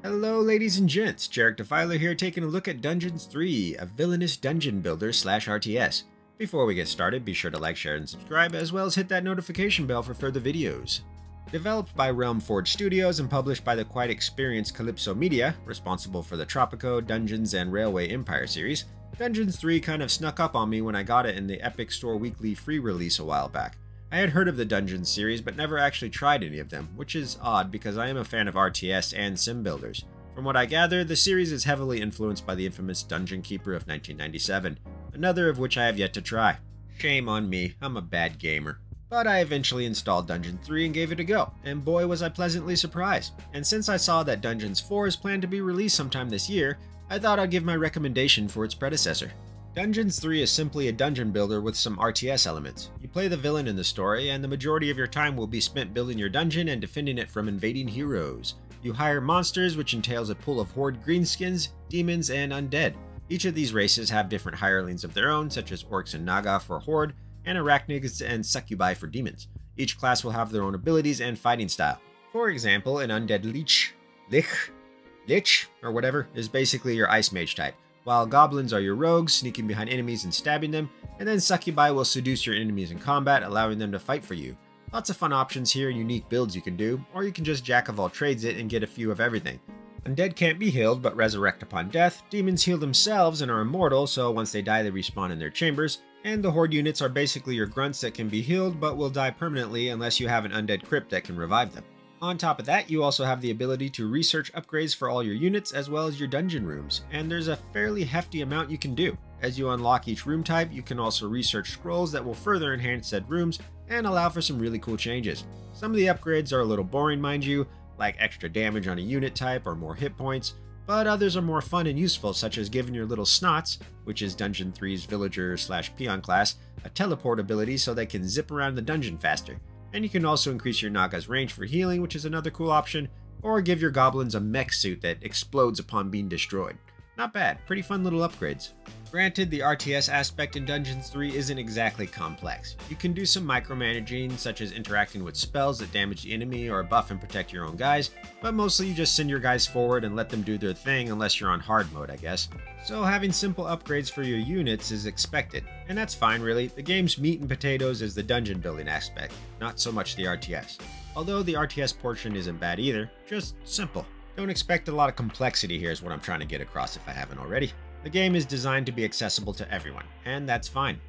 Hello ladies and gents, Jarek Defiler here taking a look at Dungeons 3, a villainous dungeon builder / RTS. Before we get started, be sure to like, share, and subscribe, as well as hit that notification bell for further videos. Developed by Realm Forge Studios and published by the quite experienced Calypso Media, responsible for the Tropico, Dungeons, and Railway Empire series, Dungeons 3 kind of snuck up on me when I got it in the Epic Store Weekly free release a while back. I had heard of the Dungeons series, but never actually tried any of them, which is odd because I am a fan of RTS and sim builders. From what I gather, the series is heavily influenced by the infamous Dungeon Keeper of 1997, another of which I have yet to try. Shame on me, I'm a bad gamer. But I eventually installed Dungeons 3 and gave it a go, and boy was I pleasantly surprised. And since I saw that Dungeons 4 is planned to be released sometime this year, I thought I'd give my recommendation for its predecessor. Dungeons 3 is simply a dungeon builder with some RTS elements. You play the villain in the story, and the majority of your time will be spent building your dungeon and defending it from invading heroes. You hire monsters, which entails a pool of horde greenskins, demons, and undead. Each of these races have different hirelings of their own, such as orcs and naga for horde, and arachnids and succubi for demons. Each class will have their own abilities and fighting style. For example, an undead lich, or whatever, is basically your ice mage type, while goblins are your rogues, sneaking behind enemies and stabbing them, and then succubi will seduce your enemies in combat, allowing them to fight for you. Lots of fun options here and unique builds you can do, or you can just jack of all trades it and get a few of everything. Undead can't be healed but resurrect upon death, demons heal themselves and are immortal, so once they die they respawn in their chambers, and the horde units are basically your grunts that can be healed but will die permanently unless you have an undead crypt that can revive them. On top of that, you also have the ability to research upgrades for all your units as well as your dungeon rooms, and there's a fairly hefty amount you can do. As you unlock each room type, you can also research scrolls that will further enhance said rooms and allow for some really cool changes. Some of the upgrades are a little boring, mind you, like extra damage on a unit type or more hit points, but others are more fun and useful, such as giving your little snots, which is Dungeon 3's villager / peon class, a teleport ability so they can zip around the dungeon faster. And you can also increase your Naga's range for healing, which is another cool option, or give your goblins a mech suit that explodes upon being destroyed. Not bad, pretty fun little upgrades. Granted, the RTS aspect in Dungeons 3 isn't exactly complex. You can do some micromanaging, such as interacting with spells that damage the enemy or buff and protect your own guys, but mostly you just send your guys forward and let them do their thing unless you're on hard mode, I guess. So having simple upgrades for your units is expected, and that's fine really. The game's meat and potatoes is the dungeon building aspect, not so much the RTS. Although the RTS portion isn't bad either, just simple. Don't expect a lot of complexity here is what I'm trying to get across if I haven't already. The game is designed to be accessible to everyone, and that's fine.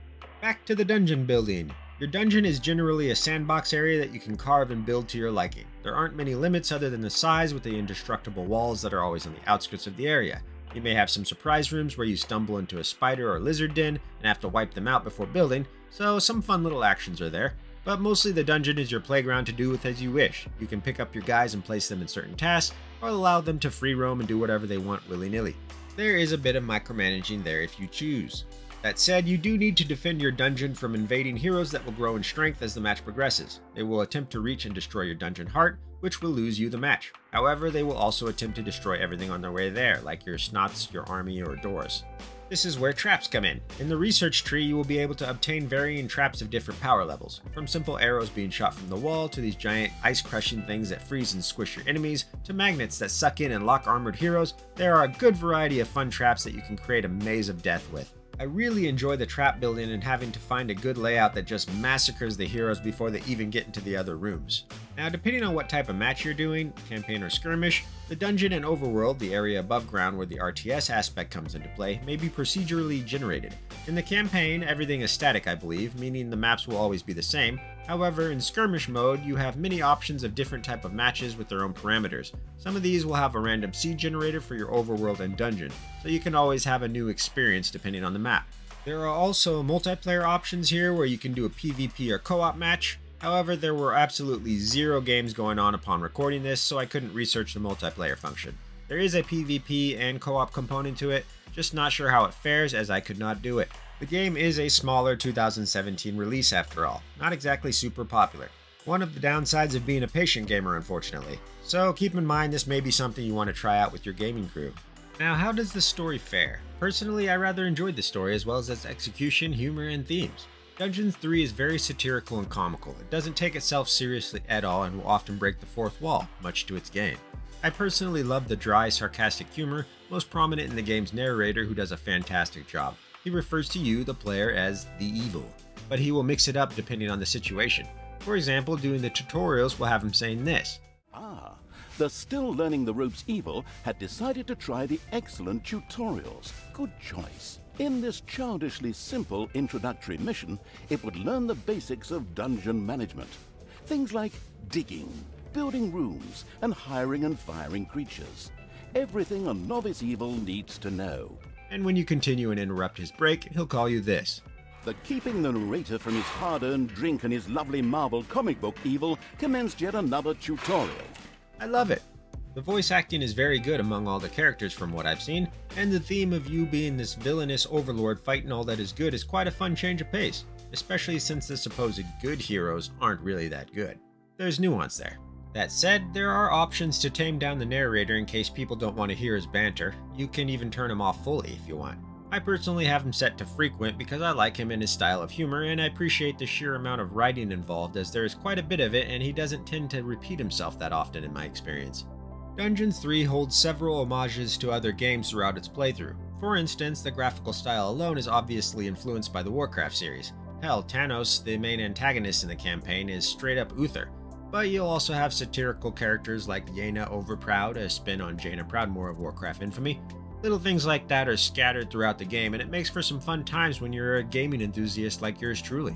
Back to the dungeon building. Your dungeon is generally a sandbox area that you can carve and build to your liking. There aren't many limits other than the size, with the indestructible walls that are always on the outskirts of the area. You may have some surprise rooms where you stumble into a spider or lizard den and have to wipe them out before building, so some fun little actions are there. But mostly the dungeon is your playground to do with as you wish. You can pick up your guys and place them in certain tasks, or allow them to free roam and do whatever they want willy-nilly. There is a bit of micromanaging there if you choose. That said, you do need to defend your dungeon from invading heroes that will grow in strength as the match progresses. They will attempt to reach and destroy your dungeon heart, which will lose you the match. However, they will also attempt to destroy everything on their way there, like your snots, your army, or doors. This is where traps come in. In the research tree, you will be able to obtain varying traps of different power levels, from simple arrows being shot from the wall to these giant ice-crushing things that freeze and squish your enemies, to magnets that suck in and lock armored heroes. There are a good variety of fun traps that you can create a maze of death with. I really enjoy the trap building and having to find a good layout that just massacres the heroes before they even get into the other rooms. Now, depending on what type of match you're doing, campaign or skirmish, the dungeon and overworld, the area above ground where the RTS aspect comes into play, may be procedurally generated. In the campaign, everything is static, I believe, meaning the maps will always be the same. However, in skirmish mode, you have many options of different type of matches with their own parameters. Some of these will have a random seed generator for your overworld and dungeon, so you can always have a new experience depending on the map. There are also multiplayer options here where you can do a PvP or co-op match. However, there were absolutely zero games going on upon recording this, so I couldn't research the multiplayer function. There is a PvP and co-op component to it, just not sure how it fares as I could not do it. The game is a smaller 2017 release after all, not exactly super popular. One of the downsides of being a patient gamer, unfortunately. So keep in mind this may be something you want to try out with your gaming crew. Now, how does the story fare? Personally, I rather enjoyed the story as well as its execution, humor, and themes. Dungeons 3 is very satirical and comical. It doesn't take itself seriously at all and will often break the fourth wall, much to its gain. I personally love the dry, sarcastic humor, most prominent in the game's narrator, who does a fantastic job. He refers to you, the player, as the evil, but he will mix it up depending on the situation. For example, during the tutorials, we'll have him saying this. Ah, the still learning the ropes evil had decided to try the excellent tutorials. Good choice. In this childishly simple introductory mission, it would learn the basics of dungeon management. Things like digging, building rooms, and hiring and firing creatures. Everything a novice evil needs to know. And when you continue and interrupt his break, he'll call you this. The keeping the narrator from his hard-earned drink and his lovely Marvel comic book evil commenced yet another tutorial. I love it. The voice acting is very good among all the characters from what I've seen, and the theme of you being this villainous overlord fighting all that is good is quite a fun change of pace, especially since the supposed good heroes aren't really that good. There's nuance there. That said, there are options to tame down the narrator in case people don't want to hear his banter. You can even turn him off fully if you want. I personally have him set to frequent because I like him and his style of humor, and I appreciate the sheer amount of writing involved, as there is quite a bit of it and he doesn't tend to repeat himself that often in my experience. Dungeons 3 holds several homages to other games throughout its playthrough. For instance, the graphical style alone is obviously influenced by the Warcraft series. Hell, Thanos, the main antagonist in the campaign, is straight up Uther. But you'll also have satirical characters like Jaina Overproud, a spin on Jaina Proudmoore of Warcraft infamy. Little things like that are scattered throughout the game, and it makes for some fun times when you're a gaming enthusiast like yours truly.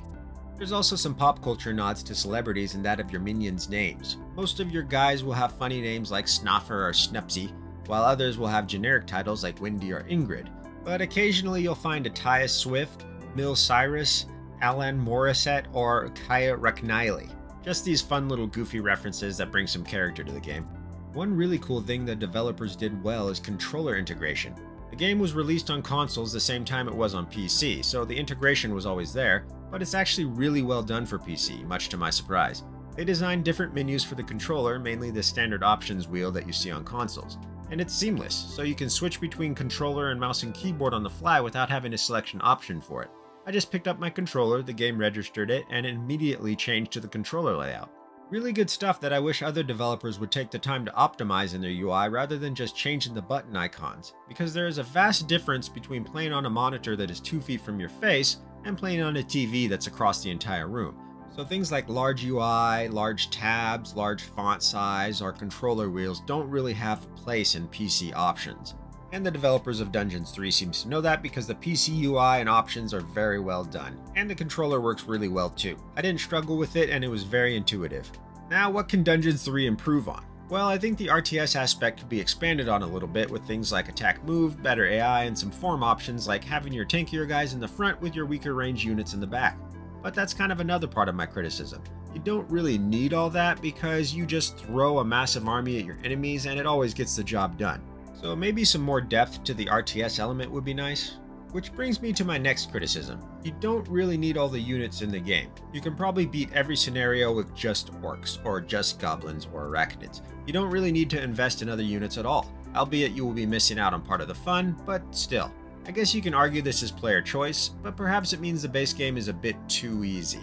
There's also some pop culture nods to celebrities and that of your minions' names. Most of your guys will have funny names like Snoffer or Snupsy, while others will have generic titles like Wendy or Ingrid. But occasionally you'll find Atias Swift, Mill Cyrus, Alan Morissette, or Kaya Raknili. Just these fun little goofy references that bring some character to the game. One really cool thing that developers did well is controller integration. The game was released on consoles the same time it was on PC, so the integration was always there, but it's actually really well done for PC, much to my surprise. They designed different menus for the controller, mainly the standard options wheel that you see on consoles. And it's seamless, so you can switch between controller and mouse and keyboard on the fly without having a selection option for it. I just picked up my controller, the game registered it, and immediately changed to the controller layout. Really good stuff that I wish other developers would take the time to optimize in their UI rather than just changing the button icons, because there is a vast difference between playing on a monitor that is 2 feet from your face and playing on a TV that's across the entire room. So things like large UI, large tabs, large font size, or controller wheels don't really have a place in PC options. And the developers of Dungeons 3 seems to know that because the PC UI and options are very well done, and the controller works really well too. I didn't struggle with it and it was very intuitive. Now, what can Dungeons 3 improve on? Well, I think the RTS aspect could be expanded on a little bit with things like attack move, better AI, and some form options like having your tankier guys in the front with your weaker range units in the back. But that's kind of another part of my criticism. You don't really need all that because you just throw a massive army at your enemies and it always gets the job done. So maybe some more depth to the RTS element would be nice. Which brings me to my next criticism. You don't really need all the units in the game. You can probably beat every scenario with just orcs, or just goblins or arachnids. You don't really need to invest in other units at all, albeit you will be missing out on part of the fun, but still. I guess you can argue this is player choice, but perhaps it means the base game is a bit too easy.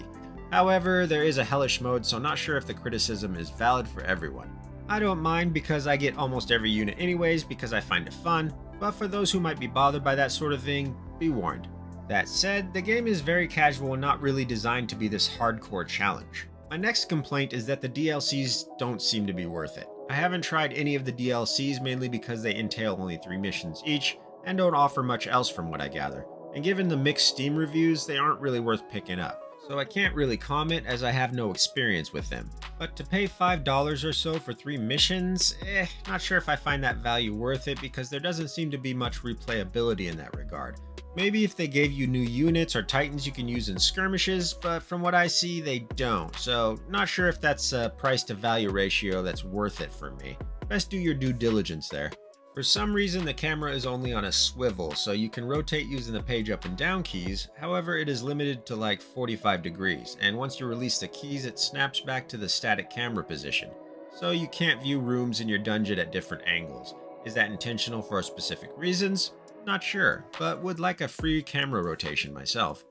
However, there is a hellish mode, so I'm not sure if the criticism is valid for everyone. I don't mind because I get almost every unit anyways because I find it fun, but for those who might be bothered by that sort of thing, be warned. That said, the game is very casual and not really designed to be this hardcore challenge. My next complaint is that the DLCs don't seem to be worth it. I haven't tried any of the DLCs mainly because they entail only 3 missions each and don't offer much else from what I gather. And given the mixed Steam reviews, they aren't really worth picking up. So I can't really comment as I have no experience with them. But to pay $5 or so for 3 missions, not sure if I find that value worth it because there doesn't seem to be much replayability in that regard. Maybe if they gave you new units or titans you can use in skirmishes, but from what I see they don't, so not sure if that's a price to value ratio that's worth it for me. Best do your due diligence there. For some reason the camera is only on a swivel, so you can rotate using the page up and down keys, however it is limited to like 45 degrees, and once you release the keys it snaps back to the static camera position. So you can't view rooms in your dungeon at different angles. Is that intentional for specific reasons? Not sure, but would like a free camera rotation myself.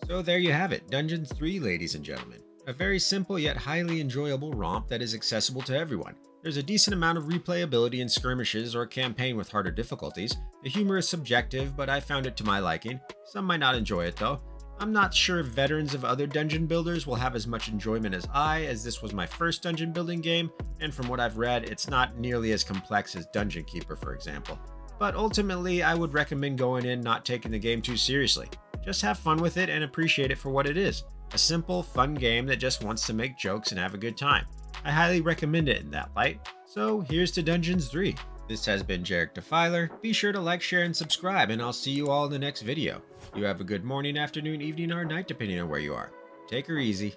So there you have it, Dungeons 3 ladies and gentlemen. A very simple yet highly enjoyable romp that is accessible to everyone. There's a decent amount of replayability in skirmishes or campaign with harder difficulties. The humor is subjective, but I found it to my liking. Some might not enjoy it though. I'm not sure if veterans of other dungeon builders will have as much enjoyment as I, as this was my first dungeon building game, and from what I've read, it's not nearly as complex as Dungeon Keeper, for example. But ultimately, I would recommend going in not taking the game too seriously. Just have fun with it and appreciate it for what it is. A simple, fun game that just wants to make jokes and have a good time. I highly recommend it in that light. So here's to Dungeons 3. This has been Jarek Defiler. Be sure to like, share, and subscribe, and I'll see you all in the next video. You have a good morning, afternoon, evening, or night depending on where you are. Take her easy.